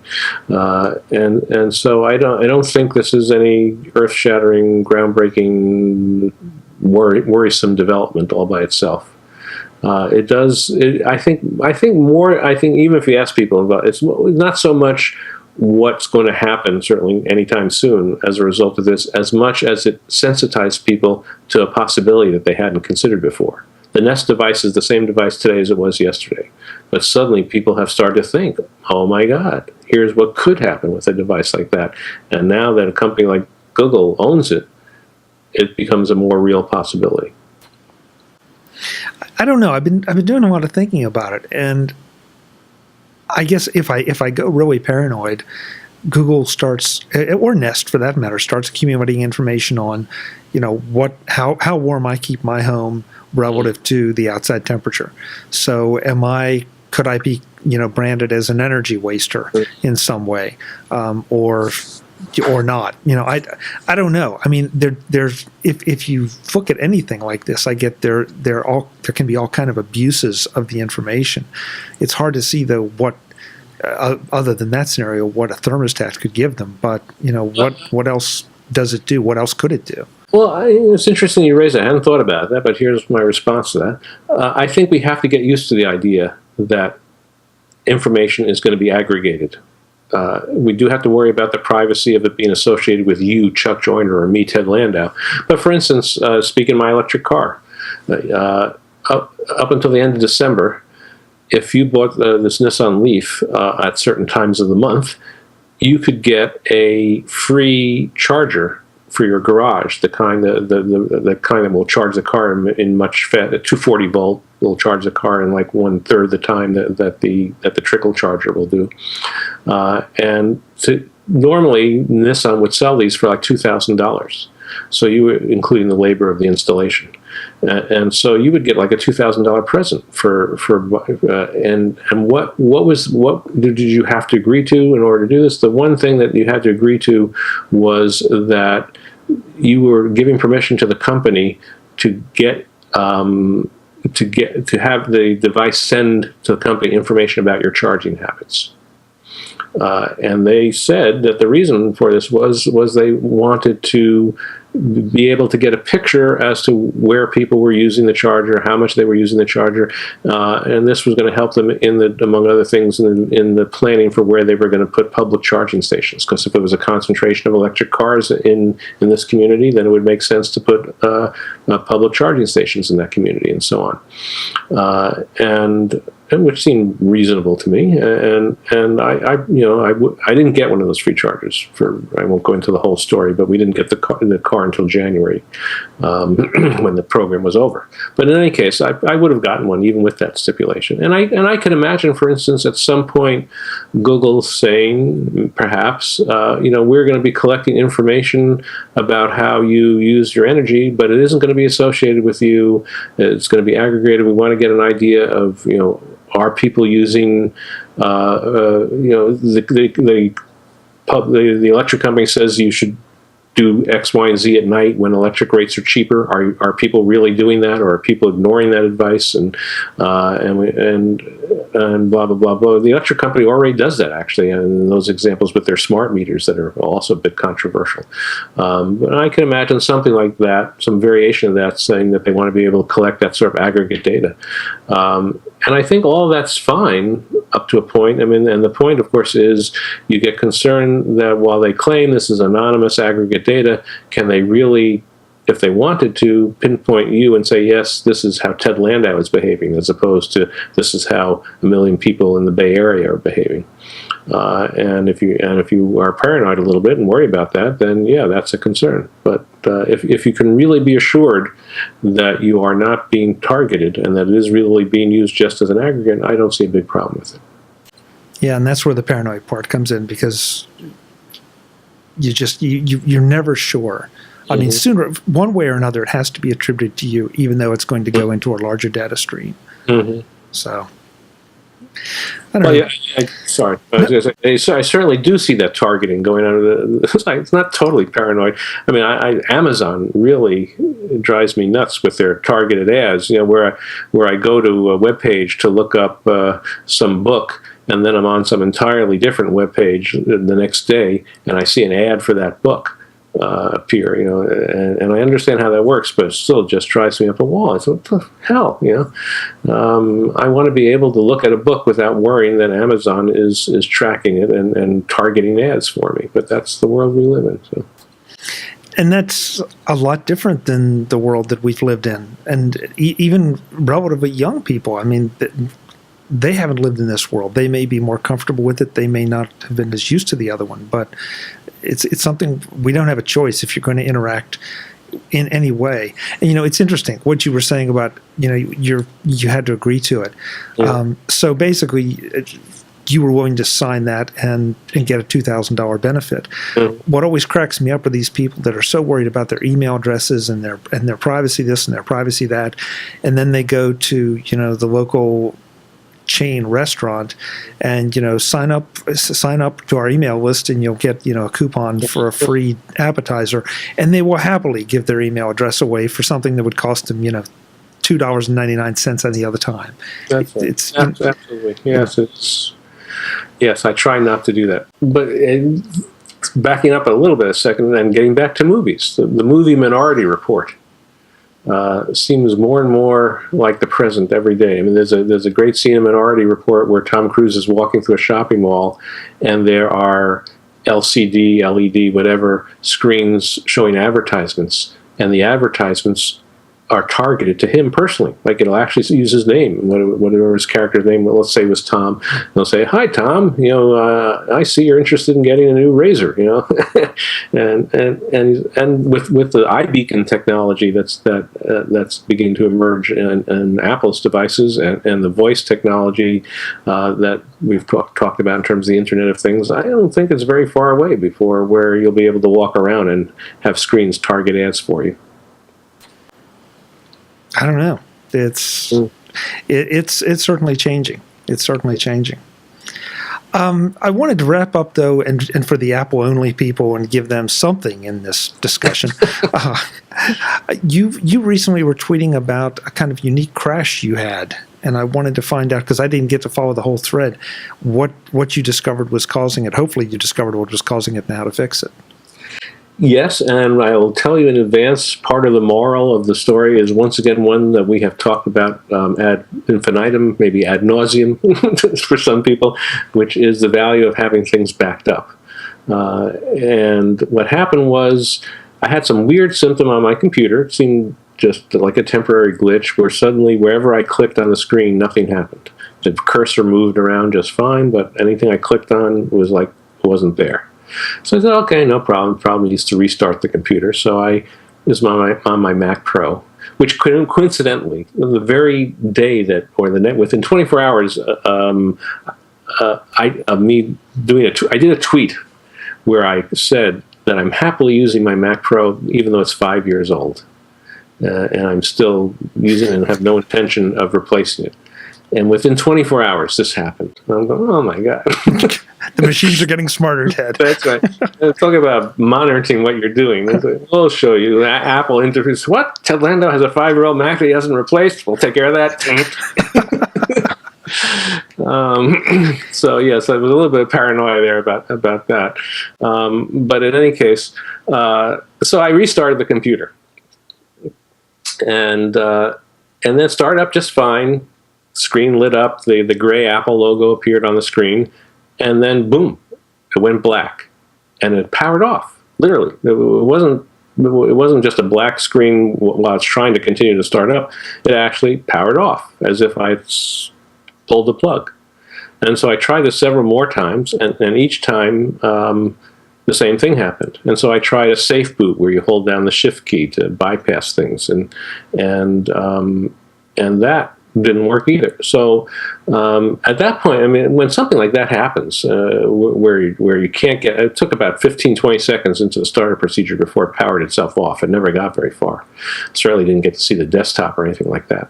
And so I don't think this is any earth-shattering, groundbreaking, worrisome development all by itself. I think even if you ask people about it, it's not so much what's going to happen, certainly anytime soon, as a result of this, as much as it sensitized people to a possibility that they hadn't considered before. The Nest device is the same device today as it was yesterday. But suddenly people have started to think, oh my God, here's what could happen with a device like that. And now that a company like Google owns it, it becomes a more real possibility. I don't know. I've been doing a lot of thinking about it, and I guess if I go really paranoid, Google starts, or Nest for that matter, starts accumulating information on, how warm I keep my home relative to the outside temperature. So could I be, branded as an energy waster in some way, or not? I don't know. I mean, there's if you look at anything like this, I get there can be all kind of abuses of the information. It's hard to see though what other than that scenario what a thermostat could give them. But what else does it do? What else could it do? Well, it's interesting you raise that. I hadn't thought about that, but here's my response to that. I think we have to get used to the idea that information is going to be aggregated. We do have to worry about the privacy of it being associated with you, Chuck Joyner, or me, Ted Landau. But for instance, speaking of my electric car, up until the end of December, if you bought this Nissan Leaf at certain times of the month, you could get a free charger for your garage, the kind that will charge the car in much fast. 240 volt will charge the car in like 1/3 the time that the trickle charger will do. Normally Nissan would sell these for like $2,000, so you were including the labor of the installation, and so you would get like a $2,000 present what did you have to agree to in order to do this? The one thing that you had to agree to was that you were giving permission to the company to have the device send to the company information about your charging habits. And they said that the reason for this was they wanted to be able to get a picture as to where people were using the charger, how much they were using the charger, and this was going to help them among other things, in the planning for where they were going to put public charging stations. Because if it was a concentration of electric cars in this community, then it would make sense to put public charging stations in that community, and so on. And which seemed reasonable to me, and I didn't get one of those free chargers. I won't go into the whole story, but we didn't get the car until January, when the program was over. But in any case, I would have gotten one even with that stipulation. And I can imagine, for instance, at some point, Google saying, perhaps, we're going to be collecting information about how you use your energy, but it isn't going to be associated with you. It's going to be aggregated. We want to get an idea of, are people using, the electric company says you should do X, Y, and Z at night when electric rates are cheaper? Are people really doing that, or are people ignoring that advice? And blah blah blah blah. The electric company already does that, actually, and those examples with their smart meters that are also a bit controversial. But I can imagine something like that, some variation of that, saying that they want to be able to collect that sort of aggregate data. And I think all that's fine up to a point. I mean, and the point, of course, is you get concerned that while they claim this is anonymous aggregate data, can they really, if they wanted to, pinpoint you and say, yes, this is how Ted Landau is behaving, as opposed to this is how a million people in the Bay Area are behaving. And if you are paranoid a little bit and worry about that, then yeah, that's a concern. But if you can really be assured that you are not being targeted and that it is really being used just as an aggregate, I don't see a big problem with it. Yeah, and that's where the paranoid part comes in, because you're never sure. I mean, sooner, one way or another, it has to be attributed to you, even though it's going to go into a larger data stream. So, I don't know. Yeah, sorry. I certainly do see that targeting going on. It's not totally paranoid. I mean, Amazon really drives me nuts with their targeted ads. You know, where I go to a web page to look up some book, and then I'm on some entirely different web page the next day, and I see an ad for that book appear, you know, and I understand how that works, but it still just drives me up a wall. It's what the hell, you know? I want to be able to look at a book without worrying that Amazon is tracking it and targeting ads for me. But that's the world we live in. So. And that's a lot different than the world that we've lived in, and even relatively young people. I mean, they haven't lived in this world. They may be more comfortable with it. They may not have been as used to the other one, but it's something we don't have a choice if you're going to interact in any way. And, you know, it's interesting what you were saying about, you know, you had to agree to it. Yeah. So basically, you were willing to sign that and get a $2,000 benefit. What always cracks me up are these people that are so worried about their email addresses and their privacy this and their privacy that, and then they go to, you know, the local chain restaurant and, you know, sign up to our email list and you'll get, you know, a coupon for a free appetizer, and they will happily give their email address away for something that would cost them, you know, $2.99 any other time. That's right. It's absolutely, yes. Yes, I try not to do that. But backing up a little bit a second and getting back to movies, the movie Minority Report seems more and more like the present every day. I mean, there's a great scene in Minority Report where Tom Cruise is walking through a shopping mall, and there are LCD, LED, whatever screens showing advertisements, and the advertisements are targeted to him personally. Like, it'll actually use his name, whatever his character's name, let's say was Tom. They'll say, "Hi, Tom. You know, I see you're interested in getting a new razor." You know, and with the iBeacon technology that's beginning to emerge in Apple's devices, and the voice technology that we've talked about in terms of the Internet of Things, I don't think it's very far away before where you'll be able to walk around and have screens target ads for you. I don't know. It's certainly changing. It's certainly changing. I wanted to wrap up, though, and for the Apple-only people and give them something in this discussion. You recently were tweeting about a kind of unique crash you had, and I wanted to find out, because I didn't get to follow the whole thread, what you discovered was causing it. Hopefully you discovered what was causing it and how to fix it. Yes, and I will tell you in advance, part of the moral of the story is once again one that we have talked about ad infinitum, maybe ad nauseum for some people, which is the value of having things backed up. And what happened was I had some weird symptom on my computer. It seemed just like a temporary glitch where suddenly wherever I clicked on the screen, nothing happened. The cursor moved around just fine, but anything I clicked on was like it wasn't there. So I said, okay, no problem. Problem is to restart the computer. So I was on my Mac Pro, which coincidentally, the very day that, or the net, within 24 hours, I did a tweet where I said that I'm happily using my Mac Pro even though it's 5 years old, and I'm still using it and have no intention of replacing it. And within 24 hours, this happened. I'm going, oh my God. The machines are getting smarter, Ted. That's right. Talk about monitoring what you're doing. We'll show you. Apple interviews. What? Ted Landau has a 5-year-old Mac that he hasn't replaced? We'll take care of that. So yes, I was a little bit paranoid there about that. But in any case, so I restarted the computer, and then started up just fine. Screen lit up. The gray Apple logo appeared on the screen, and then boom, it went black, and it powered off. Literally, it wasn't just a black screen while it's trying to continue to start up. It actually powered off as if I pulled the plug. And so I tried this several more times, and each time the same thing happened. And so I tried a safe boot where you hold down the shift key to bypass things, and that didn't work either. So at that point, I mean, when something like that happens, where you can't get, it took about 15, 20 seconds into the startup procedure before it powered itself off. It never got very far. Certainly didn't get to see the desktop or anything like that.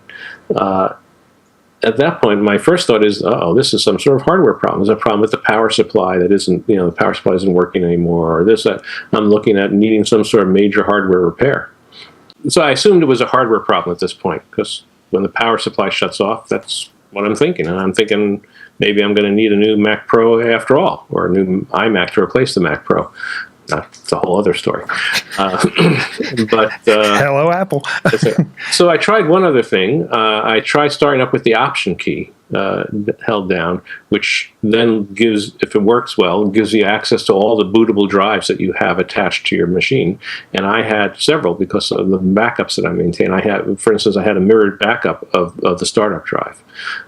At that point, my first thought is, this is some sort of hardware problem. There's a problem with the power supply that isn't, the power supply isn't working anymore, or this, I'm looking at needing some sort of major hardware repair. So I assumed it was a hardware problem at this point, because when the power supply shuts off, that's what I'm thinking. And I'm thinking maybe I'm going to need a new Mac Pro after all, or a new iMac to replace the Mac Pro. It's a whole other story. But hello, Apple. So I tried one other thing. I tried starting up with the Option key held down, which then gives, if it works well, gives you access to all the bootable drives that you have attached to your machine. And I had several because of the backups that I maintain. For instance, I had a mirrored backup of the startup drive.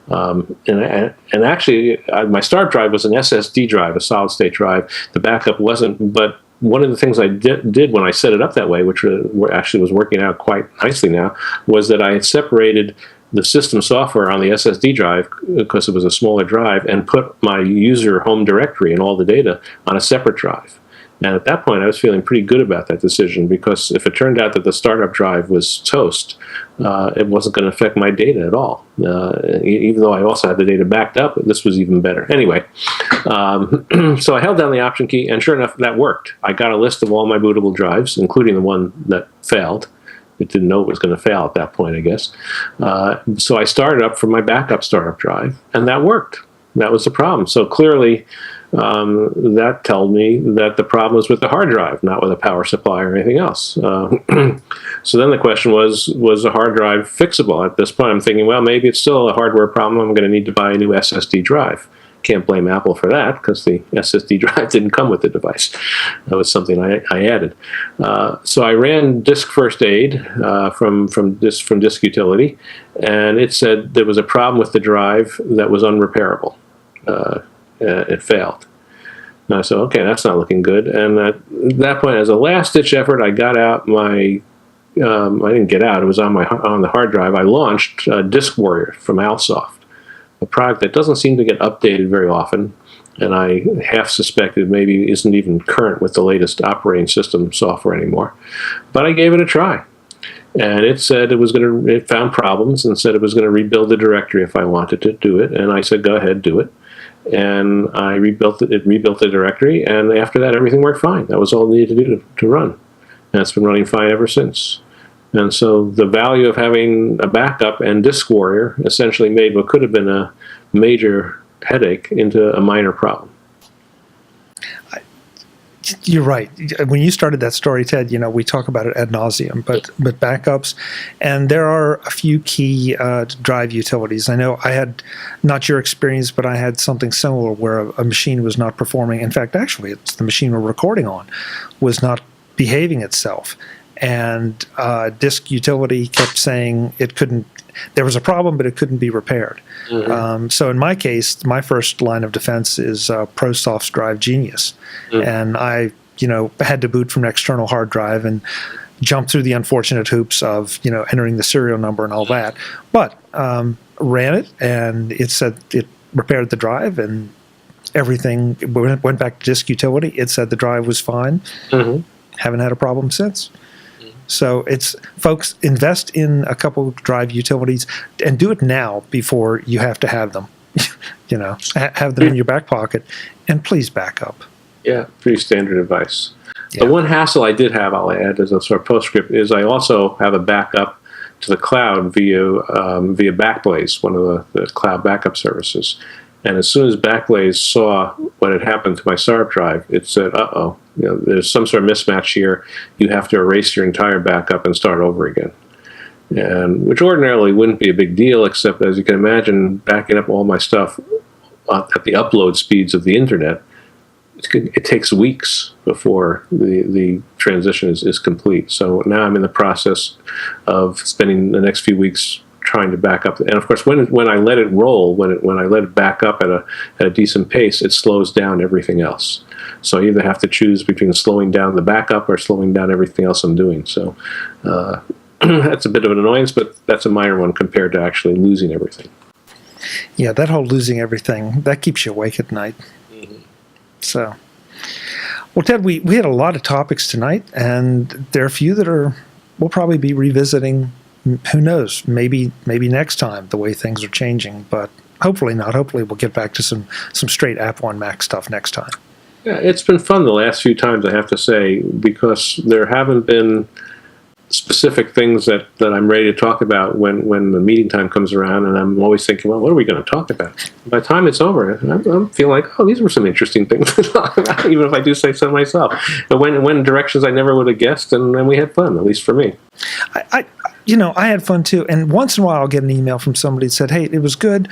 And actually, my startup drive was an SSD drive, a solid-state drive. The backup wasn't, but one of the things I did when I set it up that way, which actually was working out quite nicely now, was that I had separated the system software on the SSD drive, because it was a smaller drive, and put my user home directory and all the data on a separate drive. And at that point, I was feeling pretty good about that decision, because if it turned out that the startup drive was toast, it wasn't going to affect my data at all. Even though I also had the data backed up, this was even better. Anyway, so I held down the Option key, and sure enough, that worked. I got a list of all my bootable drives, including the one that failed. It didn't know it was going to fail at that point, I guess. So I started up from my backup startup drive, and that worked. That was the problem. So clearly, that told me that the problem was with the hard drive, not with a power supply or anything else. So then the question was the hard drive fixable? At this point, I'm thinking, well, maybe it's still a hardware problem. I'm going to need to buy a new SSD drive. Can't blame Apple for that, because the SSD drive didn't come with the device. That was something I added. So I ran Disk First Aid from Disk Utility, and it said there was a problem with the drive that was unrepairable. It failed. And I said, okay, that's not looking good. And at that point, as a last-ditch effort, I got out my I didn't get out. It was on the hard drive. I launched Disk Warrior from Alsoft, a product that doesn't seem to get updated very often, and I half suspected maybe isn't even current with the latest operating system software anymore. But I gave it a try, and it said it found problems and said it was going to rebuild the directory if I wanted to do it, and I said, go ahead, do it. And I rebuilt it. It rebuilt the directory, and after that, everything worked fine. That was all it needed to do to run, and it's been running fine ever since. And so the value of having a backup and Disk Warrior essentially made what could have been a major headache into a minor problem. You're right. When you started that story, Ted, we talk about it ad nauseum, but backups, and there are a few key drive utilities. I know I had, not your experience, but I had something similar where a machine was not performing. In fact, actually, it's the machine we're recording on was not behaving itself. And Disk Utility kept saying it couldn't, there was a problem, but it couldn't be repaired. Mm-hmm. So in my case, my first line of defense is ProSoft's Drive Genius. Mm-hmm. And I, had to boot from an external hard drive and jump through the unfortunate hoops of, entering the serial number and all that. But ran it, and it said it repaired the drive, and everything went back to Disk Utility. It said the drive was fine. Mm-hmm. Haven't had a problem since. So folks, invest in a couple of drive utilities and do it now before you have to have them. Have them in your back pocket, and please back up. Yeah, pretty standard advice. Yeah. The one hassle I did have, I'll add as a sort of postscript, is I also have a backup to the cloud via Backblaze, one of the cloud backup services. And as soon as Backblaze saw what had happened to my SARP drive, it said, "Uh-oh, there's some sort of mismatch here. You have to erase your entire backup and start over again." And which ordinarily wouldn't be a big deal, except as you can imagine, backing up all my stuff at the upload speeds of the internet, it takes weeks before the transition is complete. So now I'm in the process of spending the next few weeks trying to back up. And of course, when I let it roll, when I let it back up at a decent pace, it slows down everything else. So I either have to choose between slowing down the backup or slowing down everything else I'm doing. So that's a bit of an annoyance, but that's a minor one compared to actually losing everything. Yeah, that whole losing everything, that keeps you awake at night. Mm-hmm. So, well, Ted, we had a lot of topics tonight, and there are a few that we'll probably be revisiting. Who knows? Maybe next time, the way things are changing, but hopefully not. Hopefully we'll get back to some straight Apple on Mac stuff next time. Yeah, it's been fun the last few times, I have to say, because there haven't been specific things that I'm ready to talk about when the meeting time comes around, and I'm always thinking, well, what are we going to talk about? By the time it's over, I'm feeling like, oh, these were some interesting things to talk about, even if I do say so myself. But when directions I never would have guessed, and we had fun, at least for me. I had fun too, and once in a while I'll get an email from somebody that said, hey, it was good,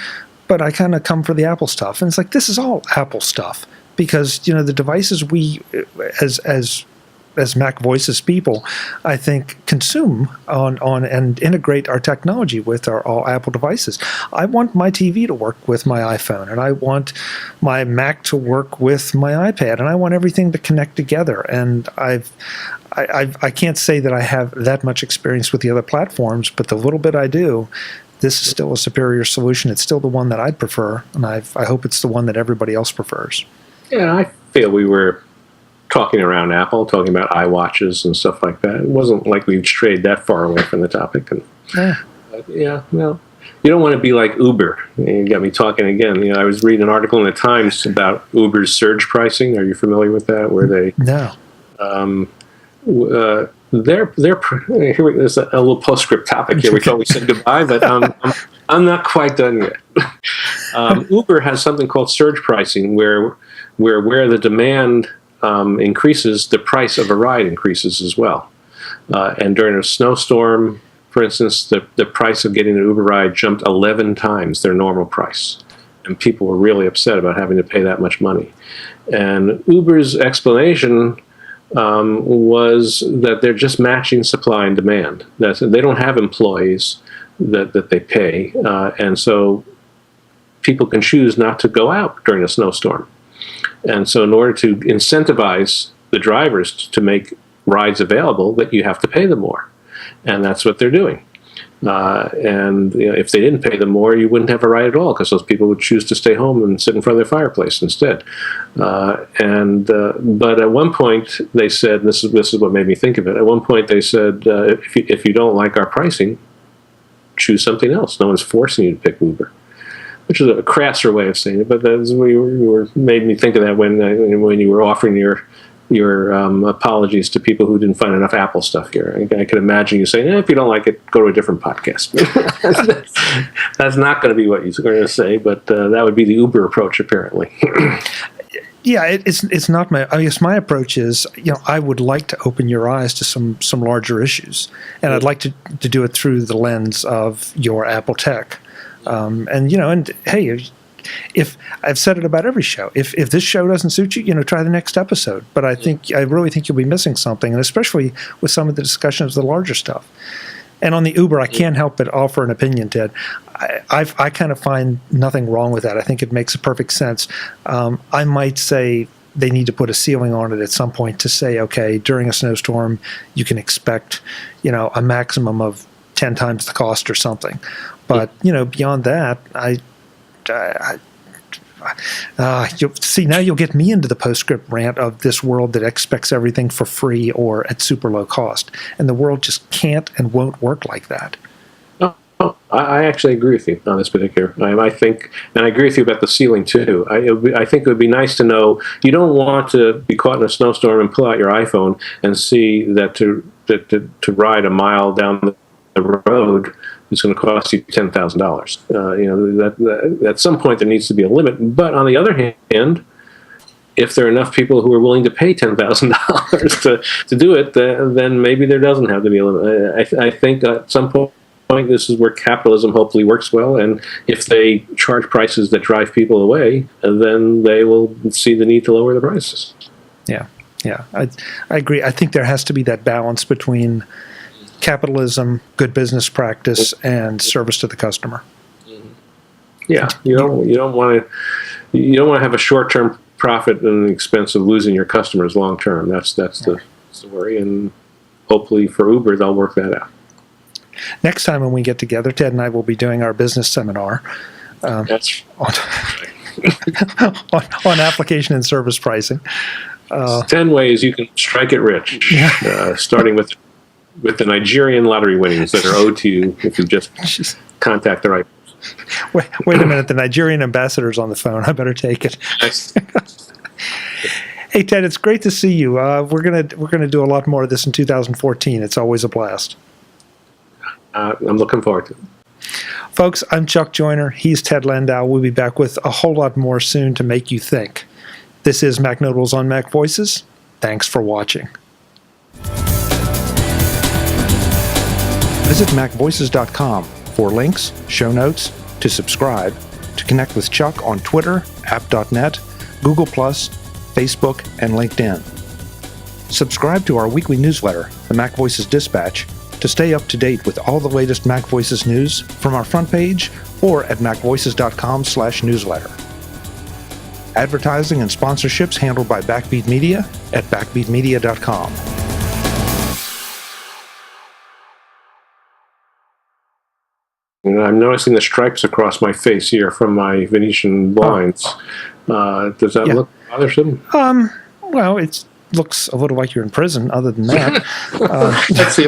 but I kind of come for the Apple stuff. And it's like, this is all Apple stuff, because the devices we as MacVoices people, I think, consume on and integrate our technology with are all Apple devices. I want my TV to work with my iPhone, and I want my Mac to work with my iPad, and I want everything to connect together. And I can't say that I have that much experience with the other platforms, but the little bit I do, this is still a superior solution. It's still the one that I'd prefer, and I hope it's the one that everybody else prefers. Yeah, I feel we were talking around Apple, talking about iWatches and stuff like that. It wasn't like we've strayed that far away from the topic. And well, you don't want to be like Uber. You got me talking again. I was reading an article in the Times about Uber's surge pricing. Are you familiar with that? Where they there's a little postscript topic here. We thought we said goodbye, but I'm not quite done yet. Uber has something called surge pricing, where the demand increases, the price of a ride increases as well. And during a snowstorm, for instance, the price of getting an Uber ride jumped 11 times their normal price. And people were really upset about having to pay that much money. And Uber's explanation was that they're just matching supply and demand. They don't have employees that they pay. And so people can choose not to go out during a snowstorm. And so in order to incentivize the drivers to make rides available, that you have to pay them more. And that's what they're doing. And if they didn't pay them more, you wouldn't have a ride at all, because those people would choose to stay home and sit in front of their fireplace instead. But at one point they said, this is what made me think of it. At one point they said, if you don't like our pricing, choose something else. No one's forcing you to pick Uber. Which is a crasser way of saying it, but made me think of that when you were offering your apologies to people who didn't find enough Apple stuff here. I could imagine you saying, if you don't like it, go to a different podcast. That's not going to be what you're going to say, but that would be the Uber approach, apparently. Yeah, it's not my. I guess my approach is, I would like to open your eyes to some larger issues, and I'd like to do it through the lens of your Apple tech. And hey, if I've said it about every show, if this show doesn't suit you, try the next episode. But I really think you'll be missing something, and especially with some of the discussions of the larger stuff. And on the Uber, I can't help but offer an opinion, Ted. I kind of find nothing wrong with that. I think it makes perfect sense. I might say they need to put a ceiling on it at some point to say, okay, during a snowstorm, you can expect, a maximum of 10 times the cost or something. But beyond that, See, now you'll get me into the postscript rant of this world that expects everything for free or at super low cost. And the world just can't and won't work like that. I actually agree with you on this particular. I think, and I agree with you about the ceiling too. I think it would be nice to know. You don't want to be caught in a snowstorm and pull out your iPhone and see that to ride a mile down the road is going to cost you $10,000. That at some point there needs to be a limit. But on the other hand, if there are enough people who are willing to pay $10,000 to do it, then maybe there doesn't have to be a limit. I think at some point, this is where capitalism hopefully works well, and if they charge prices that drive people away, then they will see the need to lower the prices. Yeah, I agree. I think there has to be that balance between capitalism, good business practice, and service to the customer. Yeah, you don't want to have a short-term profit at the expense of losing your customers long-term. That's the worry, and hopefully for Uber they'll work that out. Next time when we get together, Ted and I will be doing our business seminar That's on application and service pricing. 10 ways you can strike it rich, starting with the Nigerian lottery winnings that are owed to you if you just contact the right person. Wait a minute, the Nigerian ambassador's on the phone. I better take it. Hey, Ted, it's great to see you. We're gonna do a lot more of this in 2014. It's always a blast. I'm looking forward to it. Folks, I'm Chuck Joyner. He's Ted Landau. We'll be back with a whole lot more soon to make you think. This is Mac Notables on Mac Voices. Thanks for watching. Visit MacVoices.com for links, show notes, to subscribe, to connect with Chuck on Twitter, app.net, Google+, Facebook, and LinkedIn. Subscribe to our weekly newsletter, the Mac Voices Dispatch, to stay up to date with all the latest Mac Voices news from our front page or at macvoices.com/newsletter. Advertising and sponsorships handled by Backbeat Media at backbeatmedia.com. I'm noticing the stripes across my face here from my Venetian blinds. Does that look bothersome? Well, it looks a little like you're in prison. Other than that, Let's see.